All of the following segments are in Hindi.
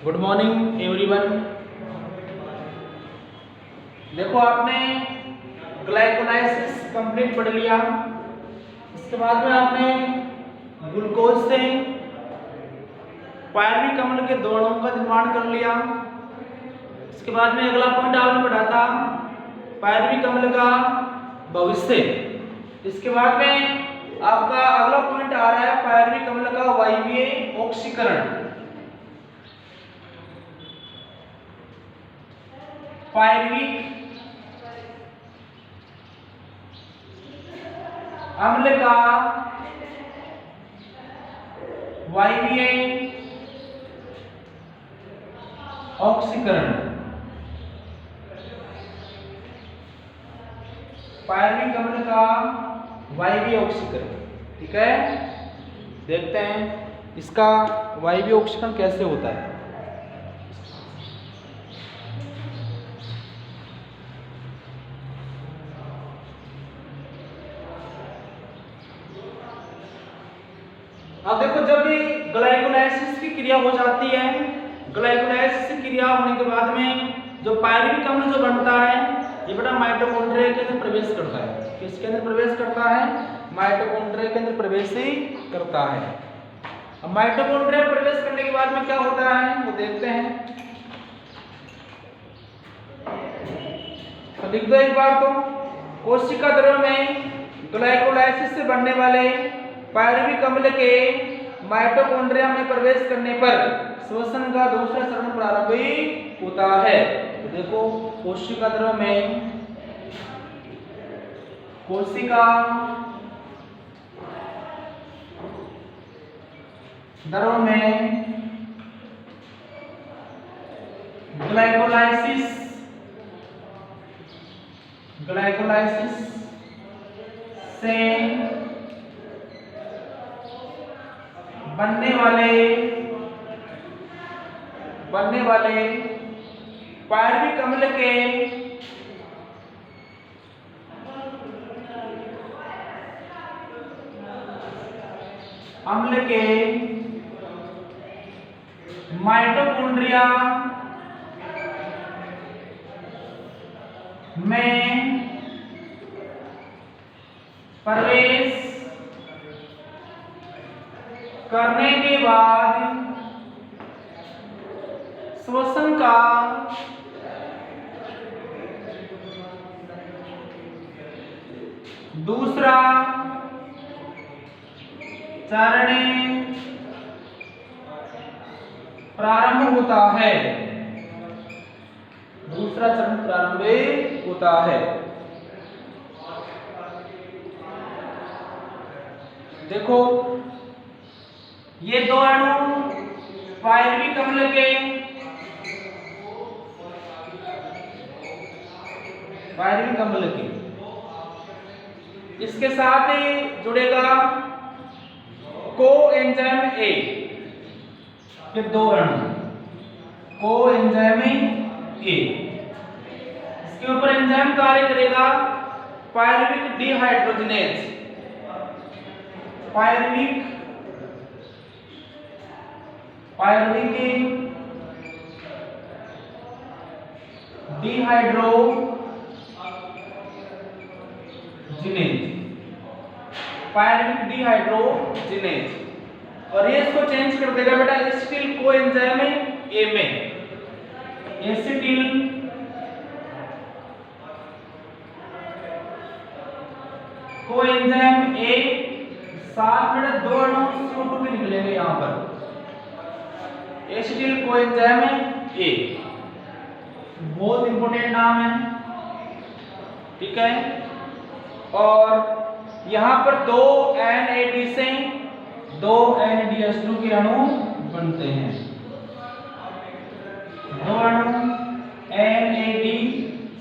Good morning everyone. देखो आपने ग्लाइकोलाइसिस कंप्लीट पढ़ लिया। इसके बाद में आपने ग्लूकोज से पायरुविक अम्ल के दो अणुओं का निर्माण कर लिया। इसके बाद में अगला पॉइंट आपने पढ़ा था पायरुविक अम्ल का भविष्य। इसके बाद में आपका अगला पॉइंट आ रहा है पायरुविक अम्ल का वायवीय ऑक्सीकरण। पायरुविक अम्ल का वायवीय ऑक्सीकरण। पायरुविक अम्ल का वायवीय ऑक्सीकरण, ठीक है। देखते हैं इसका वायवीय ऑक्सीकरण कैसे होता है। अब देखो जब भी ग्लाइकोलाइसिस की क्रिया हो जाती है, ग्लाइकोलाइसिस क्रिया होने के बाद में जो पायरुविक अम्ल जो बनता है ये बेटा माइटोकॉन्ड्रिया के अंदर प्रवेश करता है। किसके अंदर प्रवेश करता है? माइटोकॉन्ड्रिया के अंदर प्रवेश ही करता है। अब माइटोकॉन्ड्रिया प्रवेश करने के बाद में क्या होता है वो देखते हैं। तो लिख दो एक बार। तो कोशिका द्रव्य में ग्लाइकोलाइसिस से बनने वाले पायरुविक अम्ल के माइटोकॉन्ड्रिया में प्रवेश करने पर श्वसन का दूसरा चरण प्रारंभ होता है। तो देखो कोशिका द्रव्य में ग्लाइकोलाइसिस से बनने वाले पायरुविक अम्ल के माइटोकॉन्ड्रिया में प्रवेश करने के बाद श्वसन का दूसरा चरण प्रारंभ होता है। दूसरा चरण प्रारंभ होता है। देखो ये दो अणु पायरुविक अम्ल के इसके साथ ही जुड़ेगा कोएंजाइम ए। ये दो अणु कोएंजाइम ए, इसके ऊपर एंजाइम कार्य करेगा pyruvic dehydrogenase. Pyruvic dehydrogenase. Pyruvic dehydrogenase और ये इसको चेंज कर देगा बेटा एसिटिल कोएंजाइम ए में। एसिटिल कोएंजाइम ए साथ में दो अणु CO2 के निकलेंगे यहां पर। एसिटिल कोएंजाइम ए बहुत इंपॉर्टेंट नाम है, ठीक है। और यहां पर दो NAD से दो NADH2 के अणु बनते हैं। दो अणु NAD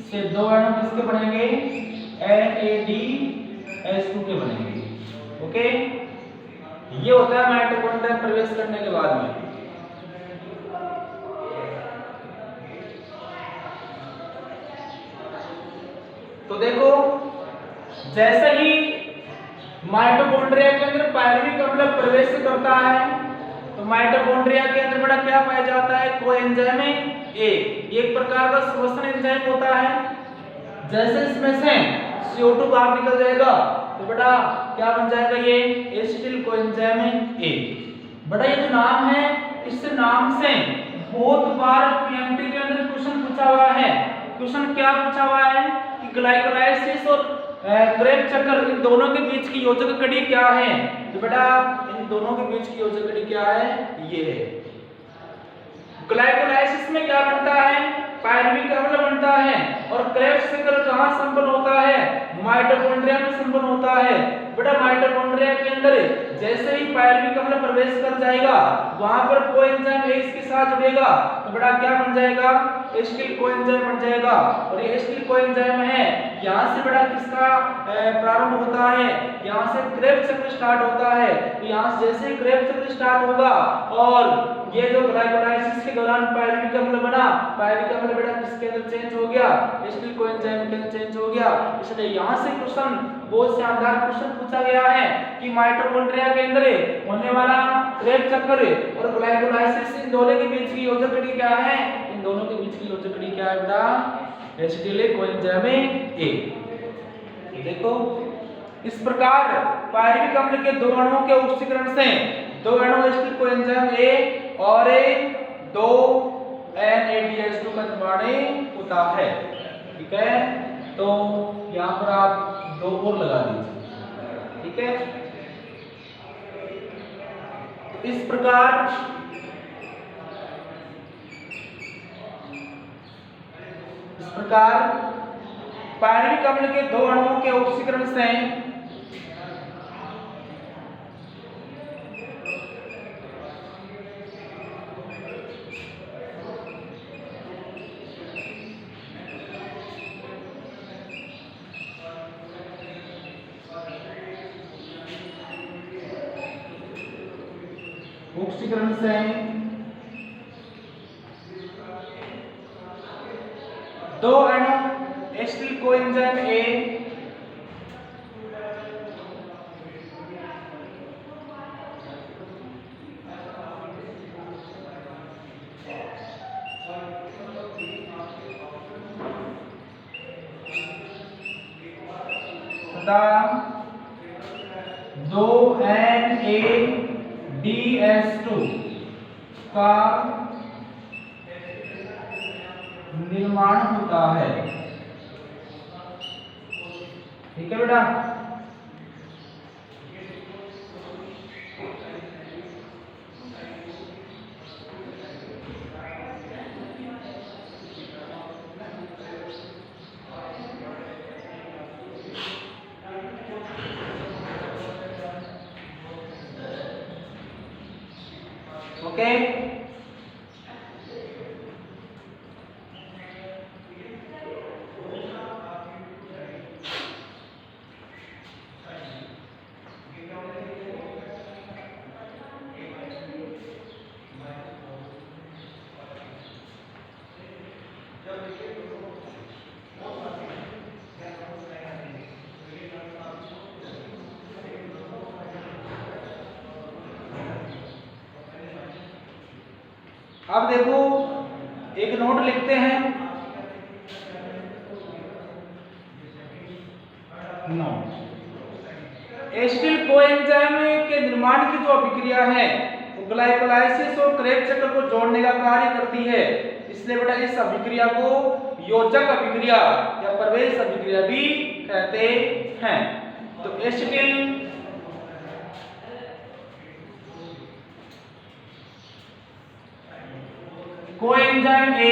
से दो अणु किसके बनेंगे? NADH2 के बनेंगे। ओके, ये होता है माइटोकॉन्ड्रिया प्रवेश करने के बाद में। तो देखो जैसे ही माइटोकॉन्ड्रिया के अंदर पायरुविक अम्ल प्रवेश करता है तो माइटोकॉन्ड्रिया के अंदर बेटा क्या पाया जाता है? Coenzyme A. एक प्रकार का श्वसन एंजाइम होता है। जैसे इसमें से CO2 बाहर निकल जाएगा तो बेटा क्या बन जाएगा? ये एसिटिल कोएंजाइम ए। बेटा ये जो नाम है, इस नाम से बहुत बार पीएमटी के अंदर क्वेश्चन पूछा हुआ है। क्वेश्चन क्या पूछा हुआ है कि ग्लाइकोलाइसिस और क्रेब्स चक्कर, इन दोनों के बीच की योजक कड़ी क्या है? तो बेटा इन दोनों के बीच की योजक कड़ी क्या है? ये है। ग्लाइकोलाइसिस में क्या बनता है? पायरुविक अम्ल बनता है। और क्रेब्स चक्कर कहां संपन्न होता है? माइटोकॉन्ड्रिया में संपन्न होता है। बेटा माइटोकॉन्ड्रिया के अंदर जैसे ही पायरुविक अम्ल प्रवेश कर जाएगा, वहां पर कोएंजाइम ए इसके साथ जुड़ेगा तो बेटा क्या बन जाएगा? एसिटिल कोएंजाइम बन जाएगा। और ये एसिटिल कोएंजाइम है, यहां से बेटा किसका प्रारंभ होता है? यहां से क्रेब्स चक्र स्टार्ट होता है। तो यहां से जैसे ही क्रेब्स चक्र स्टार्ट होगा और ये जो ग्लाइकोलाइसिस के दौरान पायरुविक अम्ल बना, पायरुविक अम्ल बेटा किसके अंदर चेंज हो गया? एसिटिल कोएंजाइम के अंदर चेंज हो गया। इसलिए यहां से क्वेश्चन, बहुत शानदार क्वेश्चन पूछा गया है कि माइटोकॉन्ड्रिया के अंदर होने वाला क्रेब्स चक्र और ग्लाइकोलाइसिस, इन दोनों के बीच की योजक कड़ी क्या है? इन दोनों के बीच की योजक कड़ी क्या है बेटा? Acetyl coenzyme A. देखो इस प्रकार पायरुविक अम्ल के दो अणुओं के ऑक्सीकरण से दो अणु एसिटिल कोएंजाइम ए और 2 NADH2 का निर्माण होता है। ठीक है, तो यहाँ पर आप 2 और लगा दीजिए। ठीक है, तो इस प्रकार पायरुविक अम्ल के दो अणुओं के ऑक्सीकरण से दो अणु एसिटिल कोएंजाइम ए तथा 2 NADH2 का निर्माण होता है। ठीक है बेटा, ओके। अब देखो एक नोट लिखते हैं। एसिटिल कोएंजाइम के निर्माण की जो अभिक्रिया है वो ग्लाइकोलाइसिस और क्रेब्स चक्र को जोड़ने का कार्य करती है। इसलिए बेटा इस अभिक्रिया को योजक अभिक्रिया या प्रवेश अभिक्रिया भी कहते हैं। तो एसिटिल कोएंजाइम ए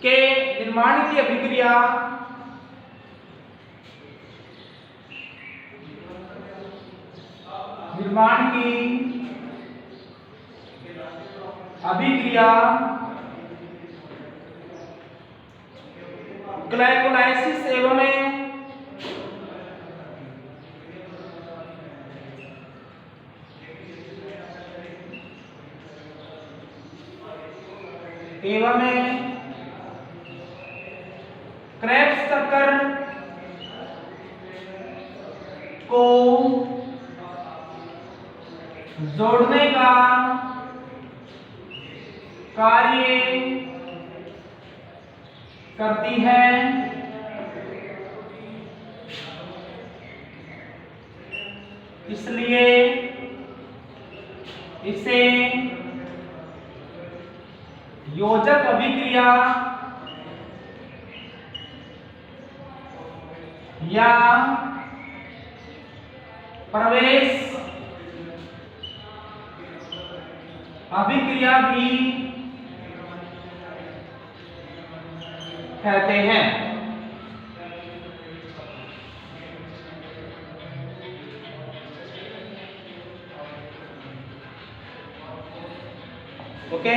के निर्माण की अभिक्रिया ग्लाइकोलाइसिस एवं क्रेब्स चक्र को जोड़ने का कार्य करती है, इसलिए इसे योजक अभिक्रिया या प्रवेश अभिक्रिया भी कहते हैं। ओके,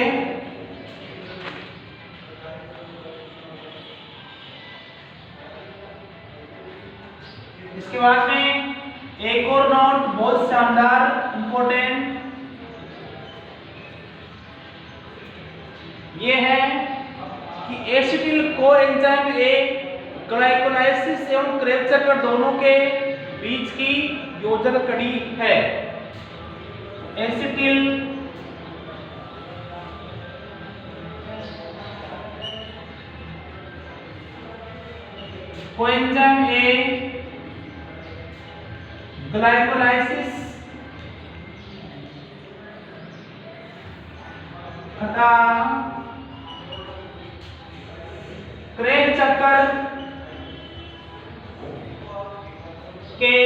इसके बाद में एक और नोट बहुत शानदार इंपॉर्टेंट ये है कि एसिटिल कोएंजाइम ए ग्लाइकोलाइसिस एवं क्रेब्स चक्र दोनों के बीच की योजक कड़ी है। एसिटिल कोएंजाइम ए ग्लाइकोलाइसिस तथा क्रेब्स चक्र के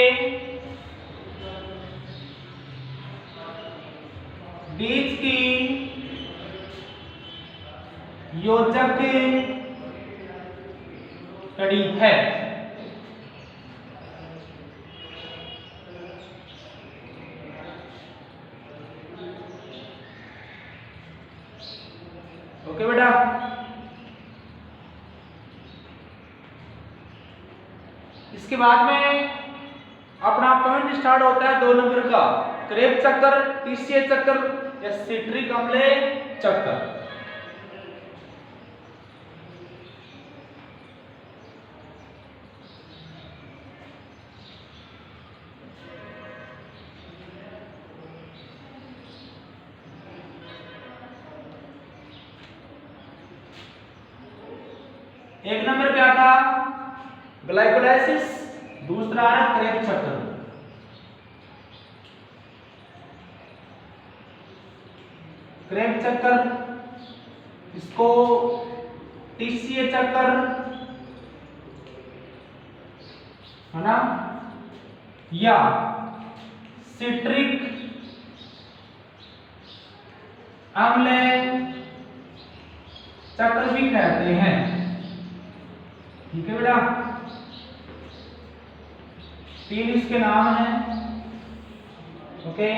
बीच की योजक कड़ी है। ओके बेटा, इसके बाद में अपना पॉइंट स्टार्ट होता है 2 नंबर का, क्रेब्स चक्र, टीसीए चक्र या सिट्रिक अम्ल चक्र। एक नंबर क्या था? ग्लाइकोलाइसिस, दूसरा है क्रेब्स चक्र। क्रेब्स चक्र, इसको टीसीए चक्र है ना, या सिट्रिक अम्ल चक्र भी कहते हैं। ठीक है बेटा, 3 इसके नाम हैं। ओके,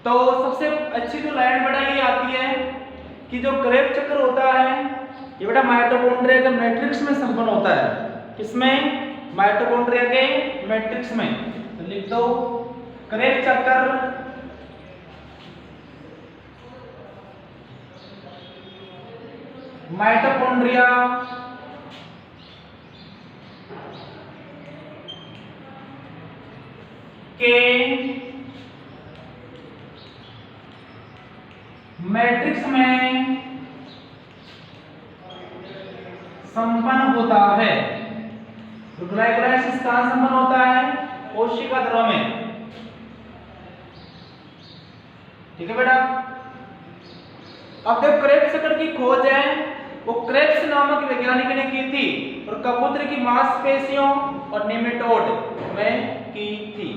तो सबसे अच्छी जो लाइन बेटा ये आती है कि जो क्रेब्स चक्र होता है ये बेटा माइटोकॉन्ड्रिया के मैट्रिक्स में संपन्न होता है। किसमें? माइटोकॉन्ड्रिया के मैट्रिक्स में। तो लिख दो क्रेब्स चक्र माइटोकॉन्ड्रिया के मैट्रिक्स में संपन्न होता है। तो ग्लाइकोलाइसिस कहां संपन्न होता है? कोशिका द्रव में। ठीक है बेटा, अब जब क्रेब्स चक्र की खोज है वो क्रेब्स नामक वैज्ञानिक ने की थी और कबूतर की मांसपेशियों और नेमेटोड में की थी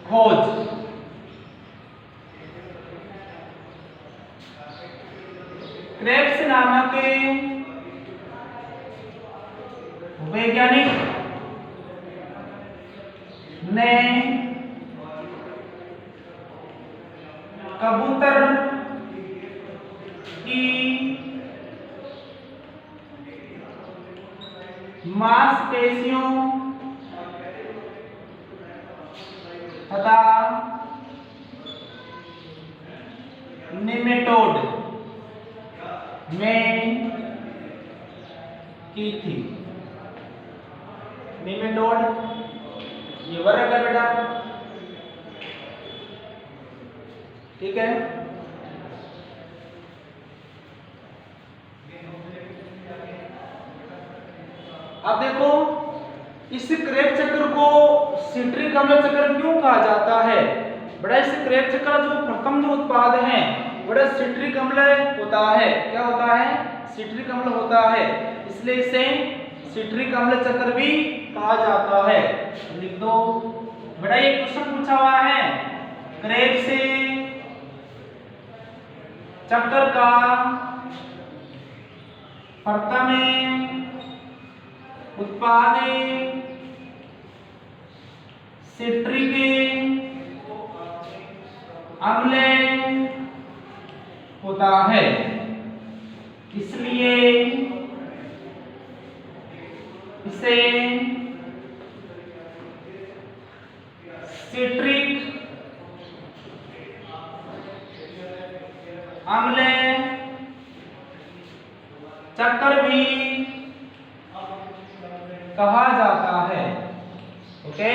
खोज। क्रेब्स नामक वैज्ञानिक ने कबूतर की मांसपेशियों तथा नेमेटोड में की थी। नेमेटोड ये वर्ग है बेटा, ठीक है। अब देखो इस क्रेब चक्र को सिट्रिक अम्ल चक्र क्यों कहा जाता है? बड़ा इस क्रेब चक्र जो प्रथम जो उत्पाद है बड़ा सिट्रिक अम्ल होता है। क्या होता है? सिट्रिक अम्ल होता है, इसलिए इसे सिट्रिक अम्ल चक्र भी कहा जाता है। लिख दो बेटा, ये क्वेश्चन पूछा हुआ है क्रेब से चक्कर का प्रथम उत्पाद सिट्रिक अम्ल होता है, इसलिए इसे सिट्रिक अम्ल चक्कर भी कहा जाता है। ओके,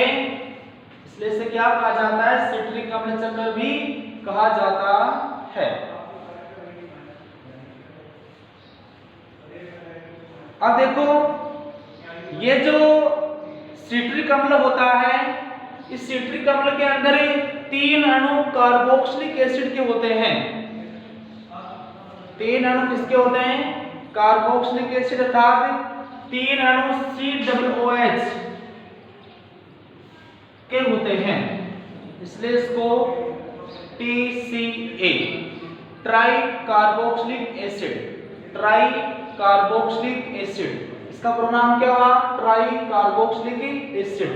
इसलिए इसे क्या कहा जाता है? सिट्रिक अम्ल चक्र भी कहा जाता है। अब देखो ये जो सिट्रिक अम्ल होता है, इस सिट्रिक अम्ल के अंदर 3 अणु कार्बोक्सिलिक एसिड के होते हैं। 3 अणु किसके होते हैं? कार्बोक्सिलिक एसिड, अर्थात 3 अणु COOH के होते हैं, इसलिए इसको TCA try carboxylic acid, try carboxylic acid, इसका प्रोनाम क्या हुआ? Try carboxylic acid.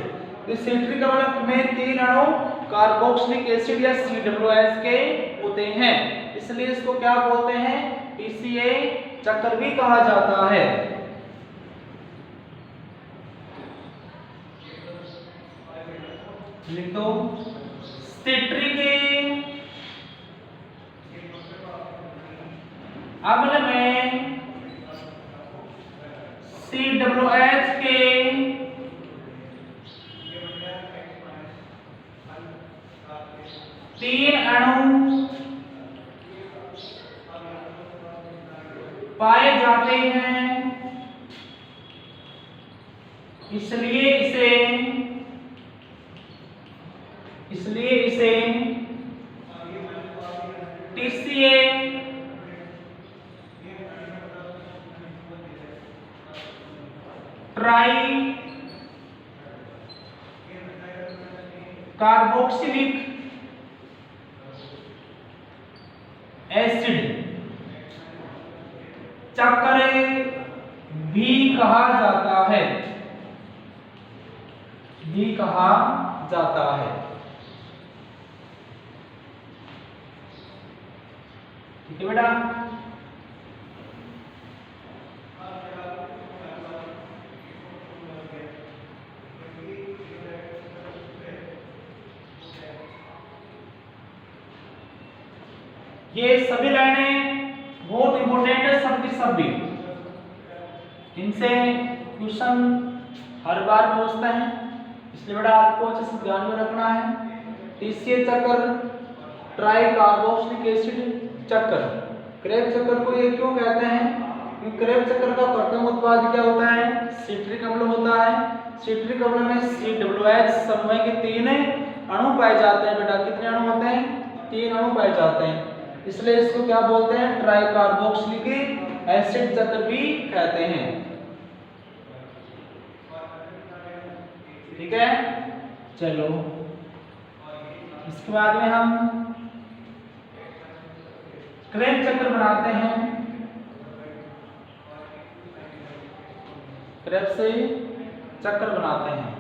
इस सिट्रिक अम्ल में 3 अणु कार्बोक्सिलिक एसिड या COOH के होते हैं, इसलिए इसको क्या बोलते हैं? TCA चक्र भी कहा जाता है। लिख दो सिट्रिक अम्ल में COOH के 3 अणु पाए जाते हैं, इसलिए इसे TCA ट्राई कार्बोक्सिलिक एसिड चक्र भी कहा जाता है, भी कहा जाता है। ठीक है बेटा, ये सभी लाइनें बहुत इंपॉर्टेंट है, सब की सब भी, इनसे क्वेश्चन हर बार पूछते हैं, इसलिए बेटा आपको अच्छे से ध्यान में रखना है। TCA चक्र ट्राई कार्बोक्सिलिक एसिड चक्र, क्रेब चक्र को ये क्यों कहते हैं? क्योंकि क्रेब चक्र का प्रथम उत्पाद क्या होता है? सिट्रिक अम्ल होता है। सिट्रिक अम्ल में COOH समूह के 3 अणु पाए जाते हैं। बेटा कितने अणु होते हैं? 3 अणु पाए जाते हैं, इसलिए इसको क्या बोलते हैं? ट्राई कार्बोक्सिलिक एसिड चक्र भी कहते हैं। ठीक है, चलो इसके बाद में हम क्रेब चक्र बनाते हैं। क्रेब से चक्र बनाते हैं।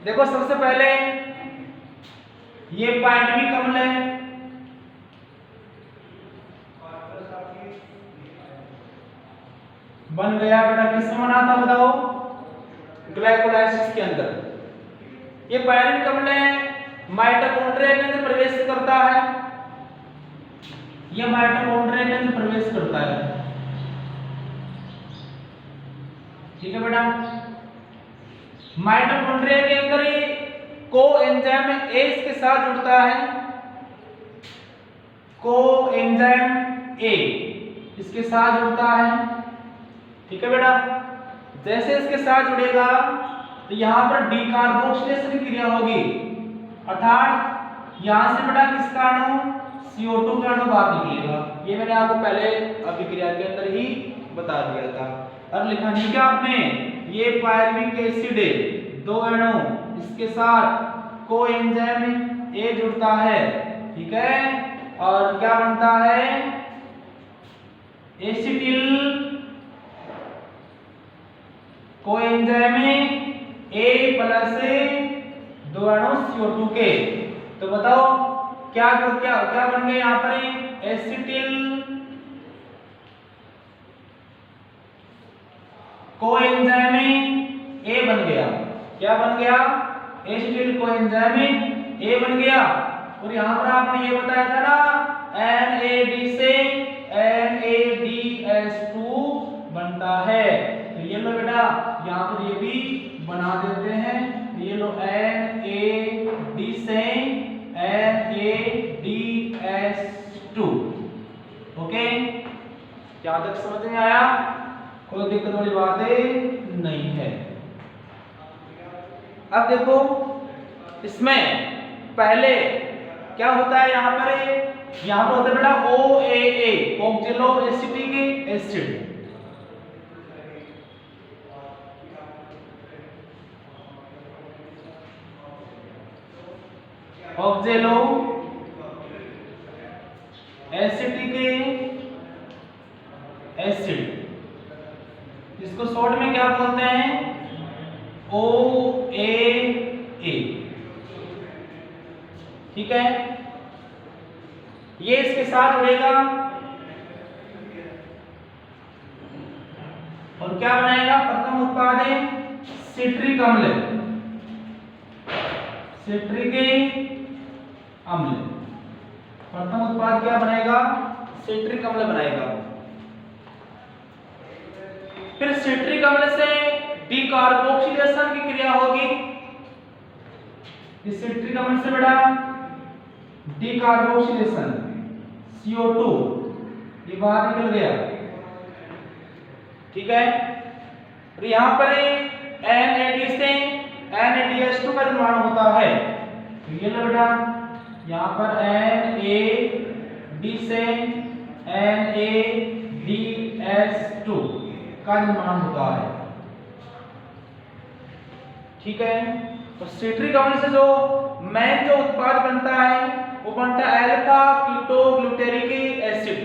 देखो सबसे पहले ये पाइनविक अम्ल है, बन गया बेटा, किसमें बना था बताओ? ग्लाइकोलाइसिस के अंदर। ये पायरुविक अम्ल माइटोकॉन्ड्रिया के अंदर प्रवेश करता है, ये माइटोकॉन्ड्रिया के अंदर प्रवेश करता है। ठीक है बेटा, माइटोकॉन्ड्रिया के अंदर ही कोएंजाइम ए इसके साथ जुड़ता है, कोएंजाइम ए इसके साथ जुड़ता है। ठीक है बेटा, जैसे इसके साथ जुड़ेगा तो यहाँ पर डीकार्बोक्सिलेशन की क्रिया होगी, अर्थात यहाँ से बेटा किसका अणु, CO2 का अणु बाहर निकलेगा। ये मैंने आपको पहले अभिक्रिया के अंदर ही बता दिया था। अब लिखा नहीं क्या आपने, ये पायरुविक एसिड दो अणु इसके साथ कोएंजाइम ए जुड़ता है, ठीक है, और क्या बनता है, एसिटिल कोएंजाइम ए प्लस दो अणु CO2 के। तो बताओ क्या बन गए यहाँ पर, एसिटिल कोएंजाइम ए बन गया। क्या बन गया, एसिटिल कोएंजाइम ए बन गया। और यहाँ पर आपने ये बताया था ना NAD से NADH2 बनता है। तो ये लो बेटा यहाँ पर ये भी बना देते हैं, ये लो NAD से NADH2। ओके, क्या तक समझ में आया, कोई दिक्कत वाली बात नहीं है। अब देखो इसमें पहले क्या होता है, यहाँ पर होता है बेटा OAA ऑक्जेलो acetic acid. ऑक्जेलो acetic acid, इसको शॉर्ट में क्या बोलते हैं, OAA। ठीक है, ये इसके साथ जुड़ेगा और क्या बनाएगा, प्रथम उत्पाद है सिट्रिक अम्ल, सिट्रिक अम्ल। प्रथम उत्पाद क्या बनाएगा, सिट्रिक अम्ल बनाएगा। फिर सिट्रिक अम्ल से डीकार्बोक्सिलेशन की क्रिया होगी, इस सिट्रिक अम्ल से बेटा डीकार्बोक्सिलेशन CO2 ये बाहर निकल गया। ठीक है, और यहाँ पर NAD से NADH2 का निर्माण होता है। तो ये लो बेटा यहाँ पर NAD से NADH2 का निर्माण होता है। ठीक है, तो सिट्रिक अम्ल से जो मेन जो उत्पाद बनता है वो बनता है alpha ketoglutaric acid,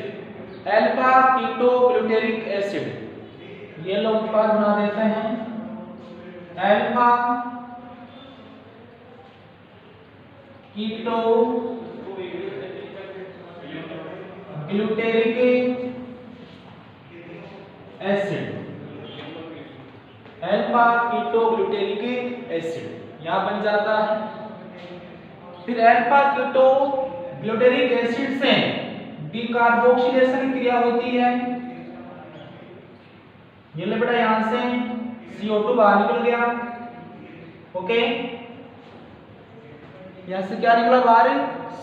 alpha ketoglutaric acid. ये लोग उत्पाद बना देते हैं alpha ketoglutaric acid, alpha ketoglutaric acid यहां बन जाता है। फिर अल्फा कीटोग्लूटेरिक एसिड से डीकार्बोक्सिलेशन क्रिया होती है। ये ले बेटा यहां से CO2 बाहर निकल गया। ओके, यहां से क्या निकला बाहर,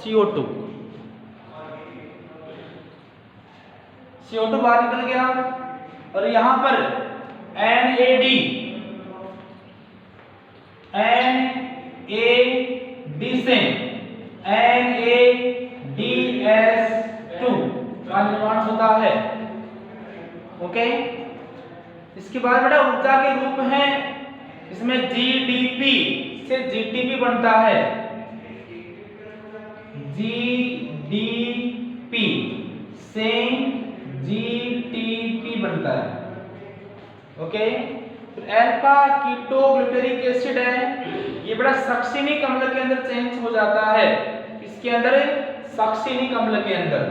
CO2 बाहर निकल गया। और यहां पर NAD से NADH2 का निर्माण होता है। ओके, इसके बाद बेटा ऊर्जा के रूप है, इसमें GDP से GTP बनता है, GDP से GTP बनता है। ओके, अल्फा कीटोग्लूटेरिक एसिड है, ये बड़ा सक्सिनिक अम्ल के अंदर चेंज हो जाता है, इसके अंदर सक्सिनिक अम्ल के अंदर।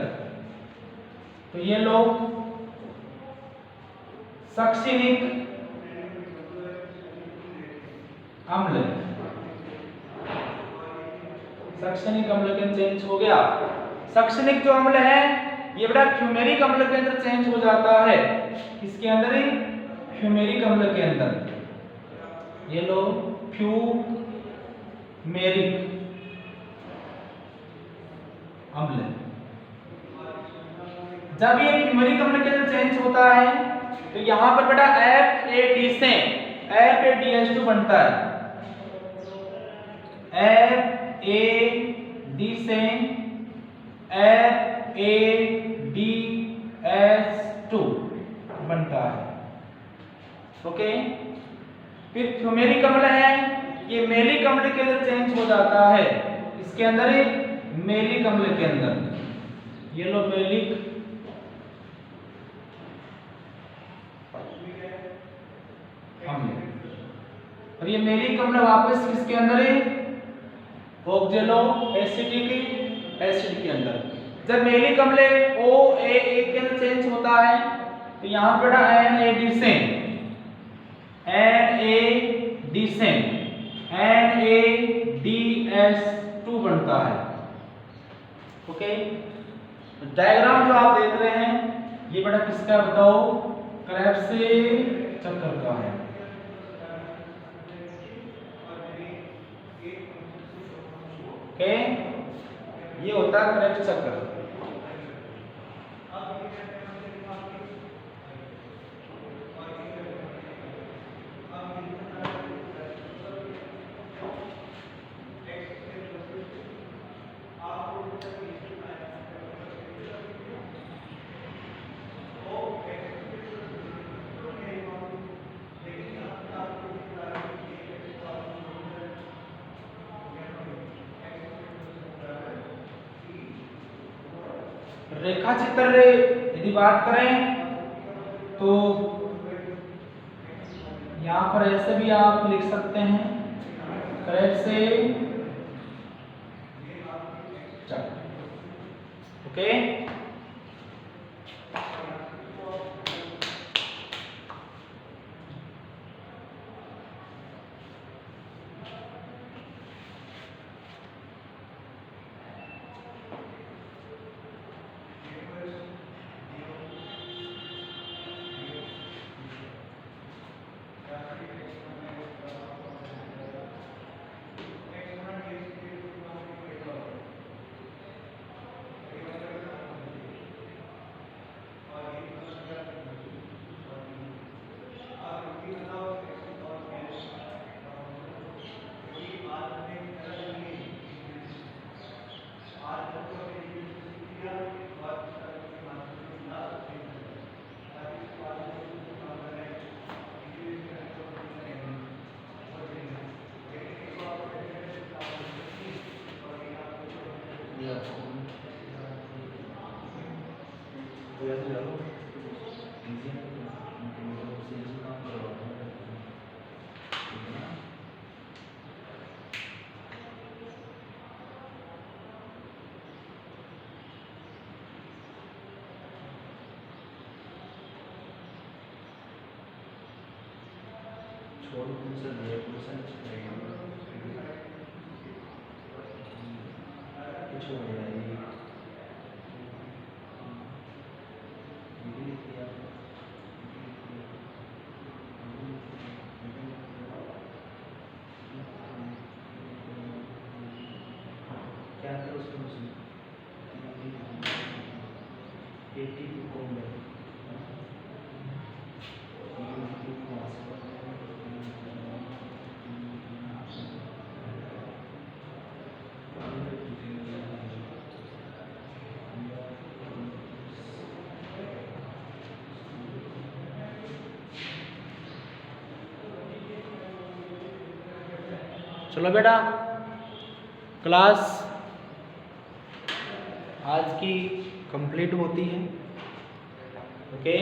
तो ये लोग सक्सिनिक अम्ल शैक्षणिक अम्ल के अंदर चेंज हो गया। शैक्षणिक जो अम्ल है ये बेटा फ्यूमेरिक अम्ल के अंदर चेंज हो जाता है। किसके अंदर? फ्यूमेरिक अम्ल के अंदर। ये लो फ्यूमेरिक अम्ल। जब ये फ्यूमेरिक अम्ल के अंदर चेंज होता है तो यहां पर बेटा FAD से FADH2 बनता है। FAD से FADH2 बनता है। ओके, फिर फ्यूमेरिक अम्ल है ये मेलिक अम्ल के अंदर चेंज हो जाता है। इसके अंदर मेलिक अम्ल के अंदर। ये लो मेलिक अम्ल। और ये मेलिक अम्ल वापस किसके अंदर है? ऑक्जेलो एसिटिक एसिड के अंदर। जब मेलिक अम्ल OAA के अंदर चेंज होता है तो यहां पर NAD से NADH2 बनता है। ओके, डायग्राम जो आप देख रहे हैं ये बेटा किसका बताओ? क्रेब्स चक्कर का है। ओके, ये होता है क्रेब्स चक्र। रेखा चित्र यदि बात करें तो यहां पर ऐसे भी आप लिख सकते हैं क्रेब्स चक्र। ओके, चलो बेटा क्लास आज की कंप्लीट होती है। ओके।